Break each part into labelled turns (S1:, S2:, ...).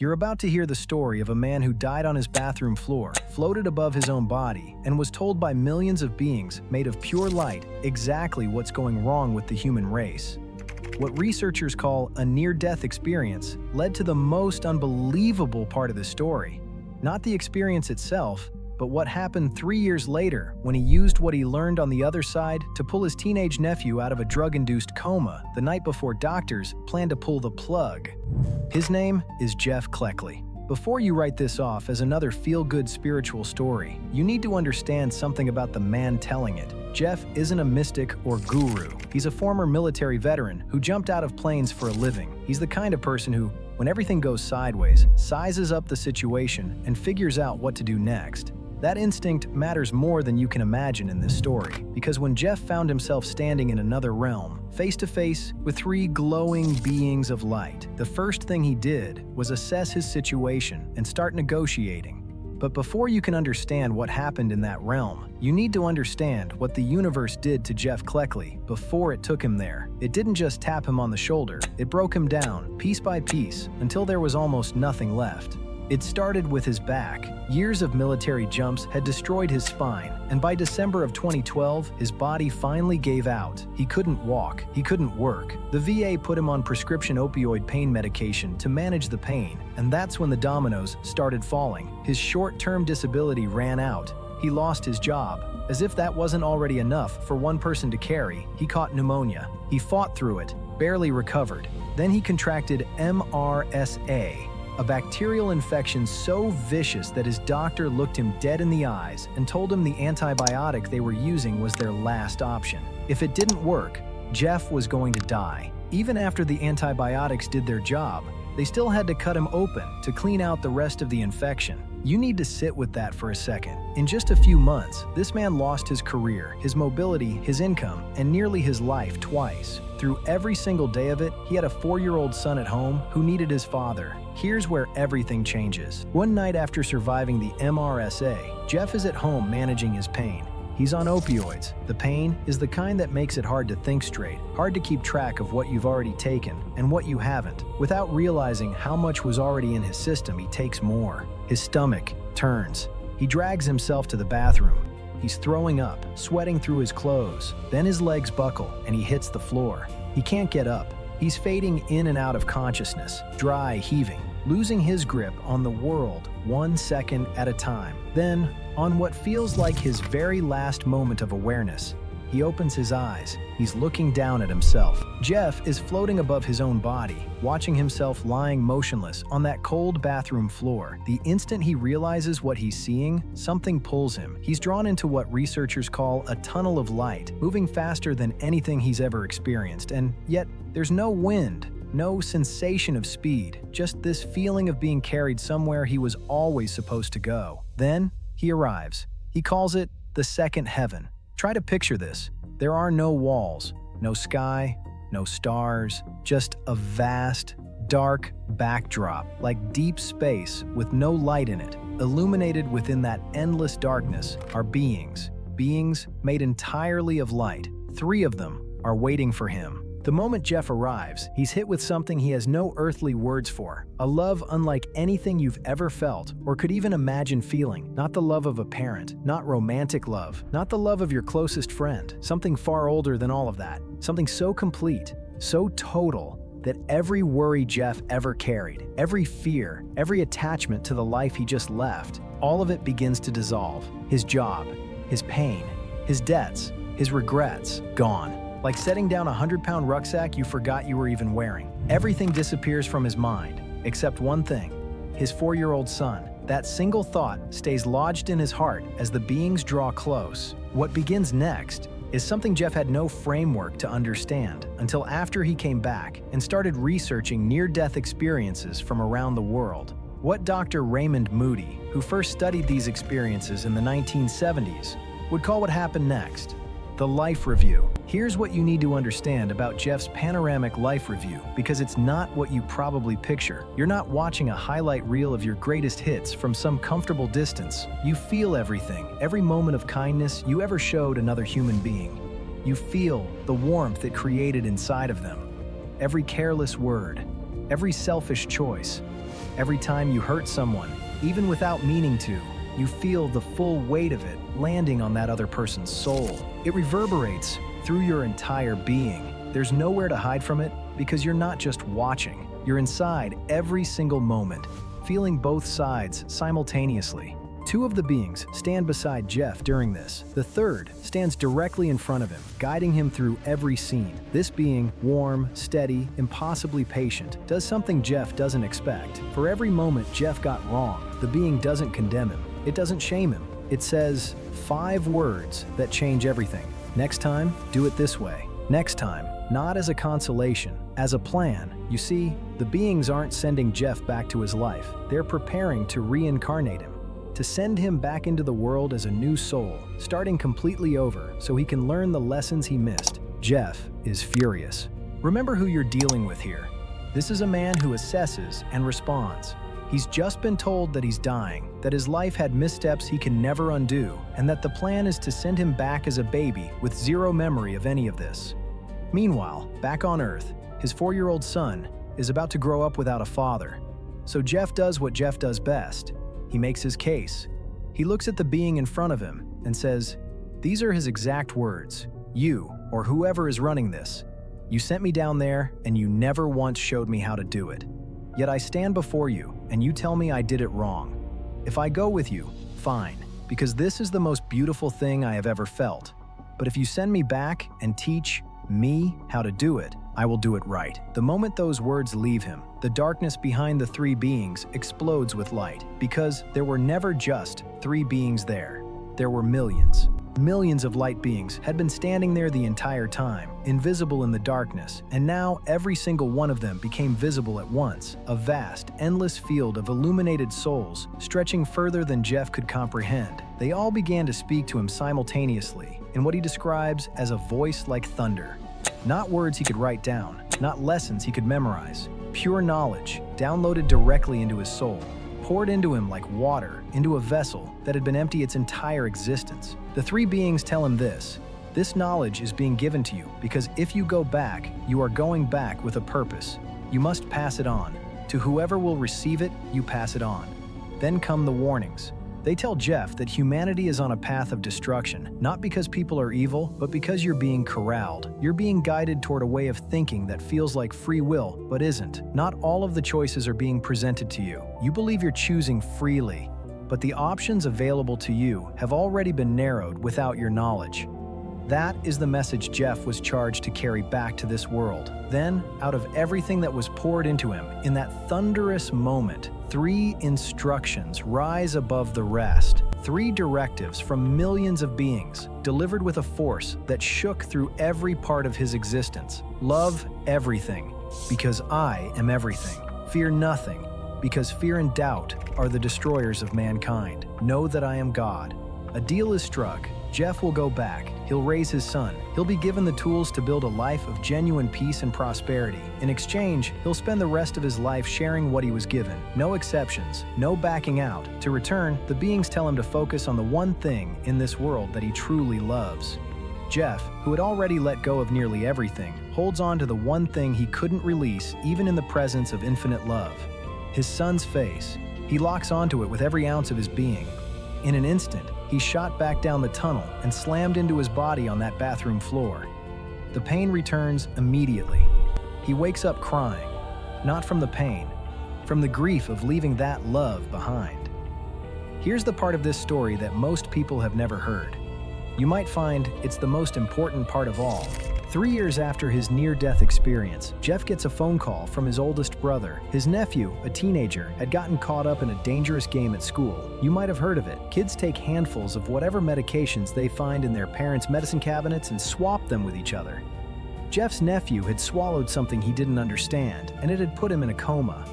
S1: You're about to hear the story of a man who died on his bathroom floor, floated above his own body, and was told by millions of beings made of pure light exactly what's going wrong with the human race. What researchers call a near-death experience led to the most unbelievable part of the story. Not the experience itself, but what happened 3 years later when he used what he learned on the other side to pull his teenage nephew out of a drug-induced coma the night before doctors planned to pull the plug. His name is Jeff Cleckley. Before you write this off as another feel-good spiritual story, you need to understand something about the man telling it. Jeff isn't a mystic or guru. He's a former military veteran who jumped out of planes for a living. He's the kind of person who, when everything goes sideways, sizes up the situation and figures out what to do next. That instinct matters more than you can imagine in this story, because when Jeff found himself standing in another realm, face to face with three glowing beings of light, the first thing he did was assess his situation and start negotiating. But before you can understand what happened in that realm, you need to understand what the universe did to Jeff Cleckley before it took him there. It didn't just tap him on the shoulder, it broke him down, piece by piece, until there was almost nothing left. It started with his back. Years of military jumps had destroyed his spine, and by December of 2012, his body finally gave out. He couldn't walk, he couldn't work. The VA put him on prescription opioid pain medication to manage the pain, and that's when the dominoes started falling. His short-term disability ran out. He lost his job. As if that wasn't already enough for one person to carry, he caught pneumonia. He fought through it, barely recovered. Then he contracted MRSA, a bacterial infection so vicious that his doctor looked him dead in the eyes and told him the antibiotic they were using was their last option. If it didn't work, Jeff was going to die. Even after the antibiotics did their job, they still had to cut him open to clean out the rest of the infection. You need to sit with that for a second. In just a few months, this man lost his career, his mobility, his income, and nearly his life twice. Through every single day of it, he had a 4-year-old son at home who needed his father. Here's where everything changes. One night after surviving the MRSA, Jeff is at home managing his pain. He's on opioids. The pain is the kind that makes it hard to think straight, hard to keep track of what you've already taken and what you haven't. Without realizing how much was already in his system, he takes more. His stomach turns. He drags himself to the bathroom. He's throwing up, sweating through his clothes. Then his legs buckle and he hits the floor. He can't get up. He's fading in and out of consciousness, dry, heaving, losing his grip on the world 1 second at a time. Then, on what feels like his very last moment of awareness, he opens his eyes. He's looking down at himself. Jeff is floating above his own body, watching himself lying motionless on that cold bathroom floor. The instant he realizes what he's seeing, something pulls him. He's drawn into what researchers call a tunnel of light, moving faster than anything he's ever experienced, and yet there's no wind. No sensation of speed, just this feeling of being carried somewhere he was always supposed to go. Then, he arrives. He calls it the second heaven. Try to picture this. There are no walls, no sky, no stars, just a vast, dark backdrop, like deep space with no light in it. Illuminated within that endless darkness are beings made entirely of light. 3 of them are waiting for him. The moment Jeff arrives, he's hit with something he has no earthly words for. A love unlike anything you've ever felt or could even imagine feeling. Not the love of a parent, not romantic love, not the love of your closest friend. Something far older than all of that. Something so complete, so total, that every worry Jeff ever carried, every fear, every attachment to the life he just left, all of it begins to dissolve. His job, his pain, his debts, his regrets, gone. Like setting down a 100-pound rucksack you forgot you were even wearing. Everything disappears from his mind, except one thing: his 4-year-old son. That single thought stays lodged in his heart as the beings draw close. What begins next is something Jeff had no framework to understand until after he came back and started researching near-death experiences from around the world. What Dr. Raymond Moody, who first studied these experiences in the 1970s, would call what happened next the life review. Here's what you need to understand about Jeff's panoramic life review, because it's not what you probably picture. You're not watching a highlight reel of your greatest hits from some comfortable distance. You feel everything, every moment of kindness you ever showed another human being. You feel the warmth it created inside of them. Every careless word, every selfish choice, Every time you hurt someone, even without meaning to, you feel the full weight of it landing on that other person's soul. It reverberates through your entire being. There's nowhere to hide from it because you're not just watching. You're inside every single moment, feeling both sides simultaneously. Two of the beings stand beside Jeff during this. The third stands directly in front of him, guiding him through every scene. This being, warm, steady, impossibly patient, does something Jeff doesn't expect. For every moment Jeff got wrong, the being doesn't condemn him. It doesn't shame him. It says 5 words that change everything. Next time, do it this way. Next time, not as a consolation, as a plan. You see, the beings aren't sending Jeff back to his life. They're preparing to reincarnate him, to send him back into the world as a new soul, starting completely over so he can learn the lessons he missed. Jeff is furious. Remember who you're dealing with here. This is a man who assesses and responds. He's just been told that he's dying, that his life had missteps he can never undo, and that the plan is to send him back as a baby with zero memory of any of this. Meanwhile, back on Earth, his 4-year-old son is about to grow up without a father. So Jeff does what Jeff does best. He makes his case. He looks at the being in front of him and says, "These are his exact words. You, or whoever is running this, you sent me down there and you never once showed me how to do it. Yet I stand before you and you tell me I did it wrong. If I go with you, fine, because this is the most beautiful thing I have ever felt. But if you send me back and teach me how to do it, I will do it right." The moment those words leave him, the darkness behind the 3 beings explodes with light, because there were never just 3 beings there. There were millions. Millions of light beings had been standing there the entire time, invisible in the darkness, and now every single one of them became visible at once, a vast, endless field of illuminated souls stretching further than Jeff could comprehend. They all began to speak to him simultaneously, in what he describes as a voice like thunder. Not words he could write down, not lessons he could memorize, pure knowledge downloaded directly into his soul, poured into him like water into a vessel that had been empty its entire existence. The 3 beings tell him this knowledge is being given to you because if you go back, you are going back with a purpose. You must pass it on. To whoever will receive it, you pass it on. Then come the warnings. They tell Jeff that humanity is on a path of destruction, not because people are evil, but because you're being corralled. You're being guided toward a way of thinking that feels like free will, but isn't. Not all of the choices are being presented to you. You believe you're choosing freely, but the options available to you have already been narrowed without your knowledge. That is the message Jeff was charged to carry back to this world. Then, out of everything that was poured into him, in that thunderous moment, 3 instructions rise above the rest. 3 directives from millions of beings, delivered with a force that shook through every part of his existence. Love everything, because I am everything. Fear nothing, because fear and doubt are the destroyers of mankind. Know that I am God. A deal is struck. Jeff will go back. He'll raise his son. He'll be given the tools to build a life of genuine peace and prosperity. In exchange, he'll spend the rest of his life sharing what he was given. No exceptions, no backing out. To return, the beings tell him to focus on the one thing in this world that he truly loves. Jeff, who had already let go of nearly everything, holds on to the one thing he couldn't release even in the presence of infinite love. His son's face. He locks onto it with every ounce of his being. In an instant, he shot back down the tunnel and slammed into his body on that bathroom floor. The pain returns immediately. He wakes up crying, not from the pain, from the grief of leaving that love behind. Here's the part of this story that most people have never heard. You might find it's the most important part of all. 3 years after his near-death experience, Jeff gets a phone call from his oldest brother. His nephew, a teenager, had gotten caught up in a dangerous game at school. You might have heard of it. Kids take handfuls of whatever medications they find in their parents' medicine cabinets and swap them with each other. Jeff's nephew had swallowed something he didn't understand, and it had put him in a coma.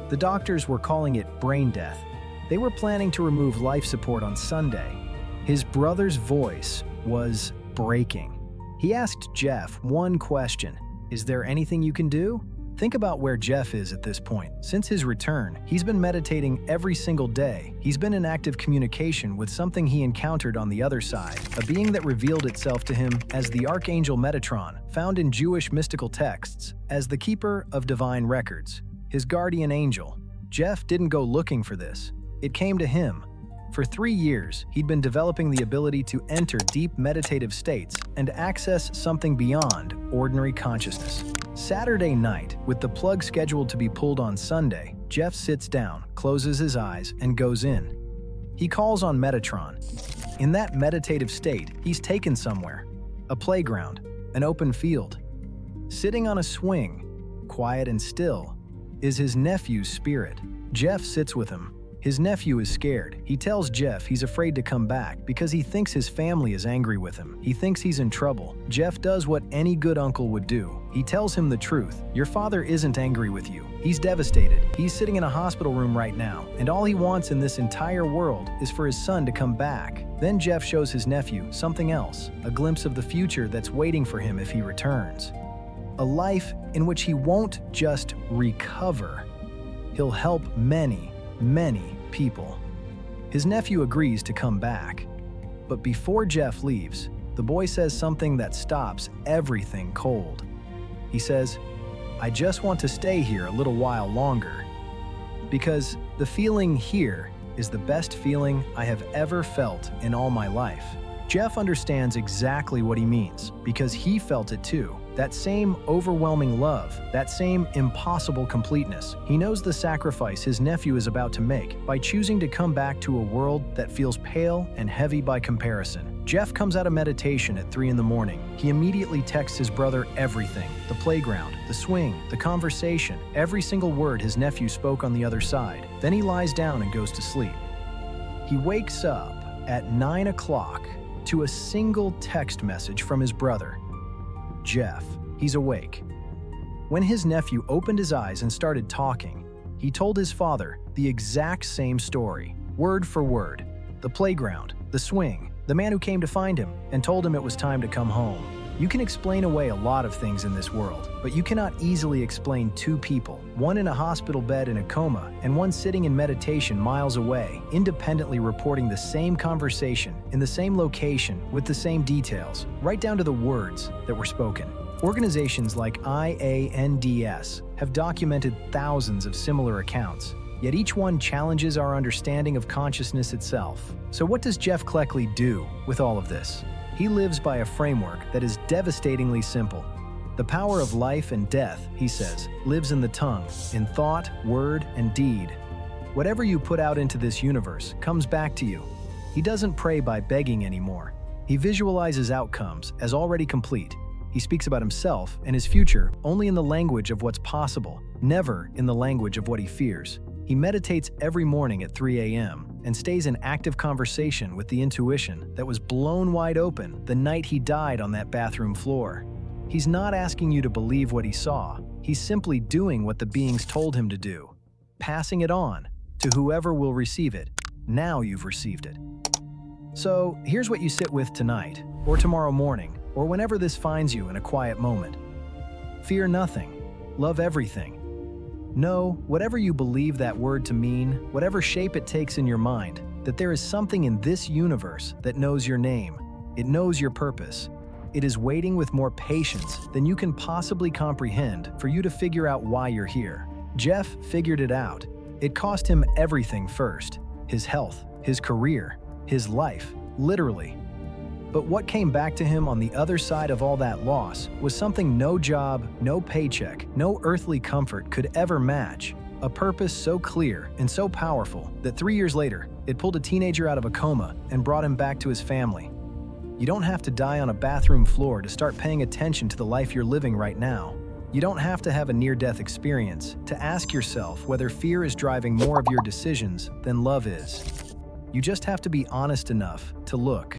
S1: The doctors were calling it brain death. They were planning to remove life support on Sunday. His brother's voice was breaking. He asked Jeff one question: "Is there anything you can do?" Think about where Jeff is at this point. Since his return, he's been meditating every single day. He's been in active communication with something he encountered on the other side, a being that revealed itself to him as the Archangel Metatron, found in Jewish mystical texts, as the keeper of divine records, his guardian angel. Jeff didn't go looking for this. It came to him. For 3 years, he'd been developing the ability to enter deep meditative states and access something beyond ordinary consciousness. Saturday night, with the plug scheduled to be pulled on Sunday, Jeff sits down, closes his eyes, and goes in. He calls on Metatron. In that meditative state, he's taken somewhere. A playground, an open field. Sitting on a swing, quiet and still, is his nephew's spirit. Jeff sits with him. His nephew is scared. He tells Jeff he's afraid to come back because he thinks his family is angry with him. He thinks he's in trouble. Jeff does what any good uncle would do. He tells him the truth. Your father isn't angry with you. He's devastated. He's sitting in a hospital room right now, and all he wants in this entire world is for his son to come back. Then Jeff shows his nephew something else, a glimpse of the future that's waiting for him if he returns. A life in which he won't just recover. He'll help many people. His nephew agrees to come back. But before Jeff leaves, the boy says something that stops everything cold. He says, "I just want to stay here a little while longer, because the feeling here is the best feeling I have ever felt in all my life." Jeff understands exactly what he means, because he felt it too. That same overwhelming love, that same impossible completeness. He knows the sacrifice his nephew is about to make by choosing to come back to a world that feels pale and heavy by comparison. Jeff comes out of meditation at 3 in the morning. He immediately texts his brother everything: the playground, the swing, the conversation, every single word his nephew spoke on the other side. Then he lies down and goes to sleep. He wakes up at 9 o'clock to a single text message from his brother. Jeff, he's awake. When his nephew opened his eyes and started talking, he told his father the exact same story, word for word. The playground, the swing, the man who came to find him and told him it was time to come home. You can explain away a lot of things in this world, but you cannot easily explain two people, one in a hospital bed in a coma and one sitting in meditation miles away, independently reporting the same conversation in the same location with the same details, right down to the words that were spoken. Organizations like IANDS have documented thousands of similar accounts, yet each one challenges our understanding of consciousness itself. So what does Jeff Cleckley do with all of this? He lives by a framework that is devastatingly simple. The power of life and death, he says, lives in the tongue, in thought, word, and deed. Whatever you put out into this universe comes back to you. He doesn't pray by begging anymore. He visualizes outcomes as already complete. He speaks about himself and his future only in the language of what's possible, never in the language of what he fears. He meditates every morning at 3 a.m. and stays in active conversation with the intuition that was blown wide open the night he died on that bathroom floor. He's not asking you to believe what he saw. He's simply doing what the beings told him to do, passing it on to whoever will receive it. Now you've received it. So here's what you sit with tonight, or tomorrow morning, or whenever this finds you in a quiet moment. Fear nothing. Love everything. Know, whatever you believe that word to mean, whatever shape it takes in your mind, that there is something in this universe that knows your name. It knows your purpose. It is waiting with more patience than you can possibly comprehend for you to figure out why you're here. Jeff figured it out. It cost him everything first: his health, his career, his life, literally. But what came back to him on the other side of all that loss was something no job, no paycheck, no earthly comfort could ever match. A purpose so clear and so powerful that 3 years later, it pulled a teenager out of a coma and brought him back to his family. You don't have to die on a bathroom floor to start paying attention to the life you're living right now. You don't have to have a near-death experience to ask yourself whether fear is driving more of your decisions than love is. You just have to be honest enough to look.